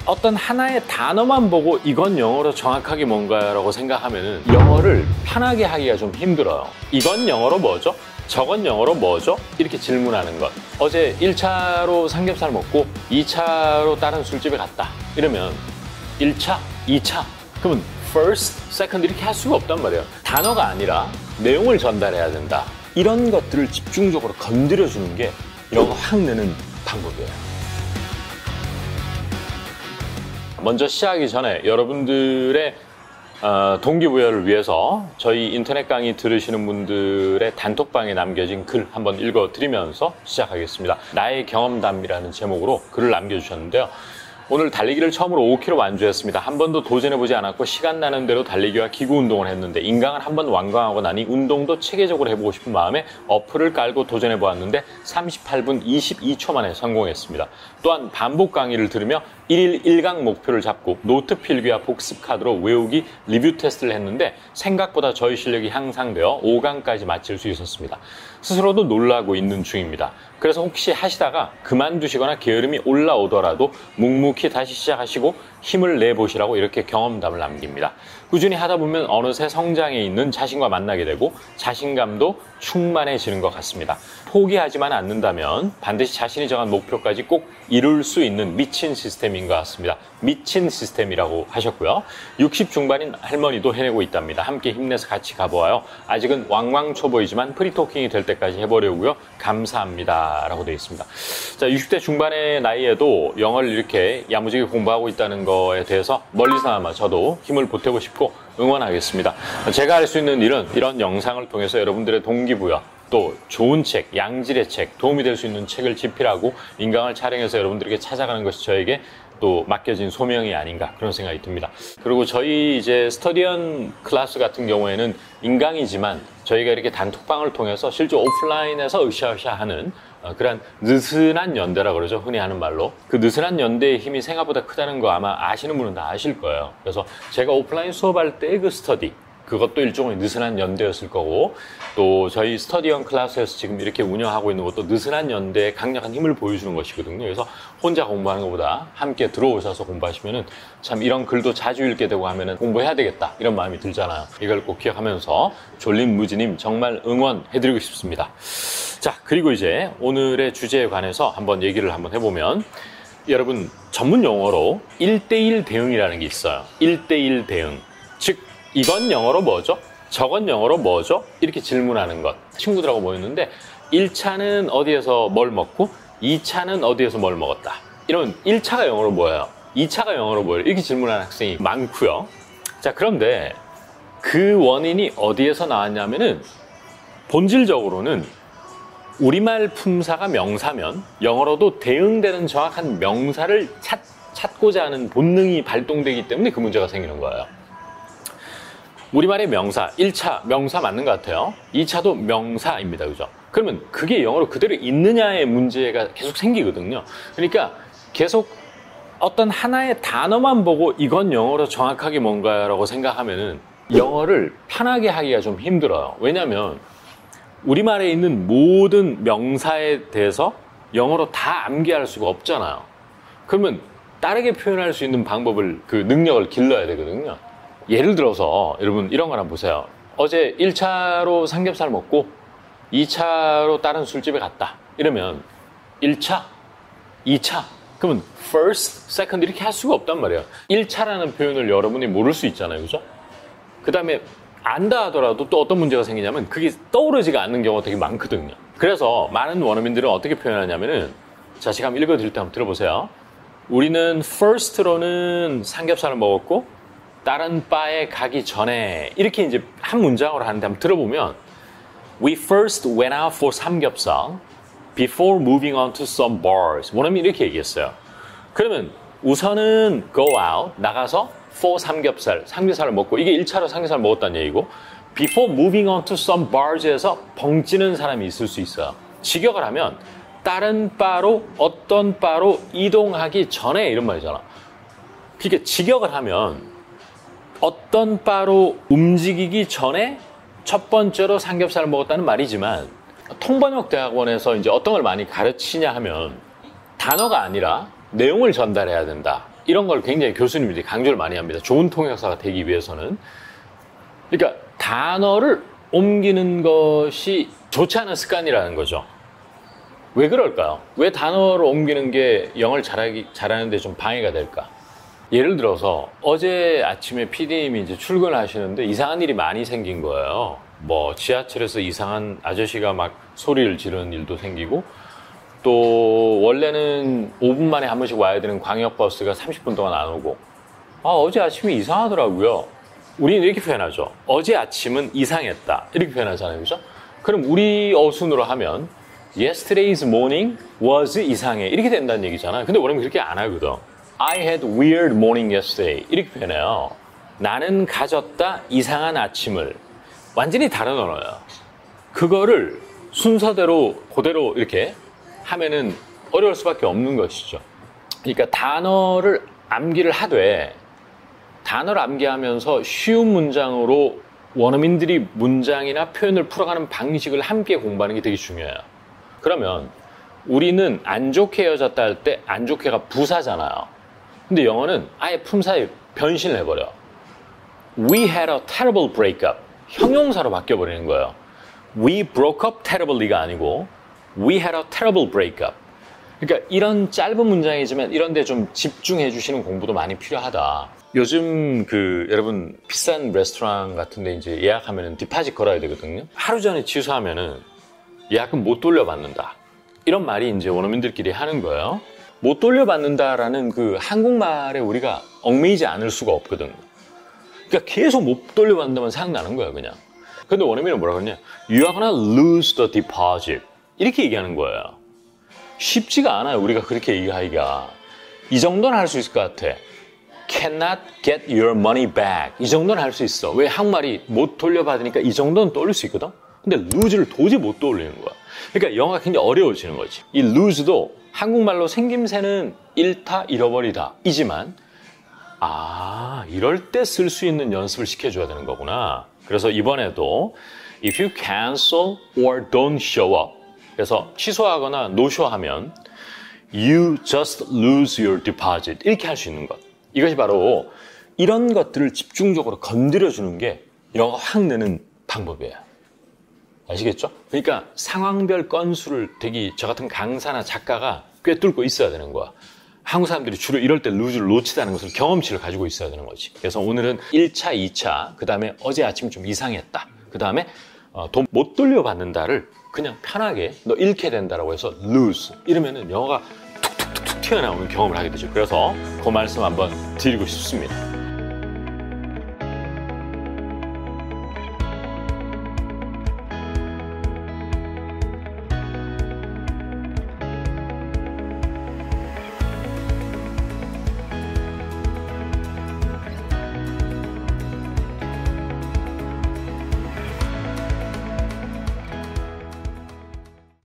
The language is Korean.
어떤 하나의 단어만 보고 이건 영어로 정확하게 뭔가요? 라고 생각하면은 영어를 편하게 하기가 좀 힘들어요. 이건 영어로 뭐죠? 저건 영어로 뭐죠? 이렇게 질문하는 것. 어제 1차로 삼겹살 먹고 2차로 다른 술집에 갔다. 이러면 1차, 2차. 그러면 first, second 이렇게 할 수가 없단 말이에요. 단어가 아니라 내용을 전달해야 된다. 이런 것들을 집중적으로 건드려주는 게 이런 거 확 내는 방법이에요. 먼저 시작하기 전에 여러분들의 동기부여를 위해서 저희 인터넷 강의 들으시는 분들의 단톡방에 남겨진 글 한번 읽어드리면서 시작하겠습니다. 나의 경험담이라는 제목으로 글을 남겨주셨는데요. 오늘 달리기를 처음으로 5km 완주했습니다. 한 번도 도전해보지 않았고 시간 나는 대로 달리기와 기구 운동을 했는데 인강을 한번 완강하고 나니 운동도 체계적으로 해보고 싶은 마음에 어플을 깔고 도전해보았는데 38분 22초 만에 성공했습니다. 또한 반복 강의를 들으며 1일 1강 목표를 잡고 노트 필기와 복습 카드로 외우기 리뷰 테스트를 했는데 생각보다 저희 실력이 향상되어 5강까지 마칠 수 있었습니다. 스스로도 놀라고 있는 중입니다. 그래서 혹시 하시다가 그만두시거나 게으름이 올라오더라도 묵묵히 다시 시작하시고 힘을 내보시라고 이렇게 경험담을 남깁니다. 꾸준히 하다 보면 어느새 성장해 있는 자신과 만나게 되고 자신감도 충만해지는 것 같습니다. 포기하지만 않는다면 반드시 자신이 정한 목표까지 꼭 이룰 수 있는 미친 시스템인 것 같습니다. 미친 시스템이라고 하셨고요. 60 중반인 할머니도 해내고 있답니다. 함께 힘내서 같이 가보아요. 아직은 왕왕초보이지만 프리토킹이 될 때까지 해보려고요. 감사합니다. 라고 되어 있습니다. 자, 60대 중반의 나이에도 영어를 이렇게 야무지게 공부하고 있다는 거에 대해서 멀리서나마 저도 힘을 보태고 싶고 응원하겠습니다. 제가 할 수 있는 일은 이런 영상을 통해서 여러분들의 동기부여, 또 좋은 책, 양질의 책, 도움이 될 수 있는 책을 집필하고 인강을 촬영해서 여러분들에게 찾아가는 것이 저에게 또 맡겨진 소명이 아닌가 그런 생각이 듭니다. 그리고 저희 이제 스터디언 클래스 같은 경우에는 인강이지만 저희가 이렇게 단톡방을 통해서 실제 오프라인에서 으쌰으쌰 하는 그런 느슨한 연대라 그러죠. 흔히 하는 말로. 그 느슨한 연대의 힘이 생각보다 크다는 거 아마 아시는 분은 다 아실 거예요. 그래서 제가 오프라인 수업할 때 그 스터디, 그것도 일종의 느슨한 연대였을 거고, 또 저희 스터디언 클래스에서 지금 이렇게 운영하고 있는 것도 느슨한 연대의 강력한 힘을 보여주는 것이거든요. 그래서 혼자 공부하는 것보다 함께 들어오셔서 공부하시면은 참 이런 글도 자주 읽게 되고 하면은 공부해야 되겠다 이런 마음이 들잖아요. 이걸 꼭 기억하면서 졸린 무지님 정말 응원해드리고 싶습니다. 자, 그리고 이제 오늘의 주제에 관해서 한번 얘기를 한번 해보면, 여러분 전문 용어로 1:1 대응이라는 게 있어요. 1:1 대응. 즉 이건 영어로 뭐죠? 저건 영어로 뭐죠? 이렇게 질문하는 것. 친구들하고 모였는데 1차는 어디에서 뭘 먹고 2차는 어디에서 뭘 먹었다. 이러면 1차가 영어로 뭐예요? 2차가 영어로 뭐예요? 이렇게 질문하는 학생이 많고요. 자, 그런데 그 원인이 어디에서 나왔냐면은 본질적으로는 우리말 품사가 명사면 영어로도 대응되는 정확한 명사를 찾고자 하는 본능이 발동되기 때문에 그 문제가 생기는 거예요. 우리말의 명사, 1차 명사 맞는 것 같아요. 2차도 명사입니다. 그죠? 그러면 그게 영어로 그대로 있느냐의 문제가 계속 생기거든요. 그러니까 계속 어떤 하나의 단어만 보고 이건 영어로 정확하게 뭔가요? 라고 생각하면은 영어를 편하게 하기가 좀 힘들어요. 왜냐하면 우리말에 있는 모든 명사에 대해서 영어로 다 암기할 수가 없잖아요. 그러면 다르게 표현할 수 있는 방법을, 그 능력을 길러야 되거든요. 예를 들어서 여러분 이런 거 하나 보세요. 어제 1차로 삼겹살 먹고 2차로 다른 술집에 갔다. 이러면 1차, 2차. 그러면 first, second 이렇게 할 수가 없단 말이에요. 1차라는 표현을 여러분이 모를 수 있잖아요. 그죠? 그 다음에 안다 하더라도 또 어떤 문제가 생기냐면 그게 떠오르지가 않는 경우가 되게 많거든요. 그래서 많은 원어민들은 어떻게 표현하냐면은, 자, 제가 한번 읽어드릴 때 한번 들어보세요. 우리는 first로는 삼겹살을 먹었고 다른 바에 가기 전에, 이렇게 이제 한 문장으로 하는데 한번 들어보면 We first went out for 삼겹살 before moving on to some bars. 원어민이 이렇게 얘기했어요. 그러면 우선은 go out, 나가서 for 삼겹살을 먹고, 이게 1차로 삼겹살 먹었다는 얘기고, before moving on to some bars에서 벙찌는 사람이 있을 수 있어요. 직역을 하면 다른 바로, 어떤 바로 이동하기 전에 이런 말이잖아. 그러니까 직역을 하면 어떤 바로 움직이기 전에 첫 번째로 삼겹살을 먹었다는 말이지만, 통번역대학원에서 이제 어떤 걸 많이 가르치냐 하면 단어가 아니라 내용을 전달해야 된다. 이런 걸 굉장히 교수님들이 강조를 많이 합니다. 좋은 통역사가 되기 위해서는. 그러니까 단어를 옮기는 것이 좋지 않은 습관이라는 거죠. 왜 그럴까요? 왜 단어를 옮기는 게 영어를 잘하는데 좀 방해가 될까? 예를 들어서 어제 아침에 PD님이 이제 출근하시는데 이상한 일이 많이 생긴 거예요. 뭐 지하철에서 이상한 아저씨가 막 소리를 지르는 일도 생기고, 또 원래는 5분 만에 한 번씩 와야 되는 광역버스가 30분 동안 안 오고, 어제 아침이 이상하더라고요. 우리는 이렇게 표현하죠. 어제 아침은 이상했다, 이렇게 표현하잖아요, 그죠? 그럼 우리 어순으로 하면 Yesterday's morning was 이상해, 이렇게 된다는 얘기잖아요. 근데 원래는 그렇게 안 하거든. I had weird morning yesterday, 이렇게 표현해요. 나는 가졌다 이상한 아침을. 완전히 다른 언어예요. 그거를 순서대로 그대로 이렇게 하면은 어려울 수밖에 없는 것이죠. 그러니까 단어를 암기를 하되, 단어를 암기하면서 쉬운 문장으로 원어민들이 문장이나 표현을 풀어가는 방식을 함께 공부하는 게 되게 중요해요. 그러면 우리는 안 좋게 헤어졌다 할 때 안 좋게가 부사잖아요. 근데 영어는 아예 품사에 변신을 해버려. We had a terrible breakup. 형용사로 바뀌어버리는 거예요. We broke up terribly가 아니고 We had a terrible breakup. 그러니까 이런 짧은 문장이지만 이런 데 좀 집중해 주시는 공부도 많이 필요하다. 요즘 여러분 비싼 레스토랑 같은 데 이제 예약하면은 디파짓 걸어야 되거든요. 하루 전에 취소하면은 예약은 못 돌려받는다. 이런 말이 이제 원어민들끼리 하는 거예요. 못 돌려받는다라는 한국말에 우리가 얽매이지 않을 수가 없거든. 그러니까 계속 못 돌려받는다만 생각나는 거야, 그냥. 근데 원어민은 뭐라 그러냐? You are gonna lose the deposit. 이렇게 얘기하는 거예요. 쉽지가 않아요, 우리가 그렇게 얘기하기가. 이 정도는 할 수 있을 것 같아. Cannot get your money back. 이 정도는 할 수 있어. 왜? 한국말이 못 돌려받으니까 이 정도는 떠올릴 수 있거든? 근데 lose를 도저히 못 떠올리는 거야. 그러니까 영어가 굉장히 어려워지는 거지. 이 lose도 한국말로 생김새는 잃다, 잃어버리다 이지만, 이럴 때 쓸 수 있는 연습을 시켜줘야 되는 거구나. 그래서 이번에도 if you cancel or don't show up, 그래서 취소하거나 no-show 하면 you just lose your deposit, 이렇게 할 수 있는 것. 이것이 바로 이런 것들을 집중적으로 건드려주는 게 영어가 확 느는 방법이에요. 아시겠죠? 그러니까 상황별 건수를 되게 저 같은 강사나 작가가 꿰뚫고 있어야 되는 거야. 한국 사람들이 주로 이럴 때 루즈를 놓치다는 것을 경험치를 가지고 있어야 되는 거지. 그래서 오늘은 1차, 2차, 그 다음에 어제 아침 좀 이상했다. 그 다음에 돈 못 돌려받는다를 그냥 편하게 너 잃게 된다라고 해서 lose. 이러면은 영어가 툭툭툭툭 튀어나오는 경험을 하게 되죠. 그래서 그 말씀 한번 드리고 싶습니다.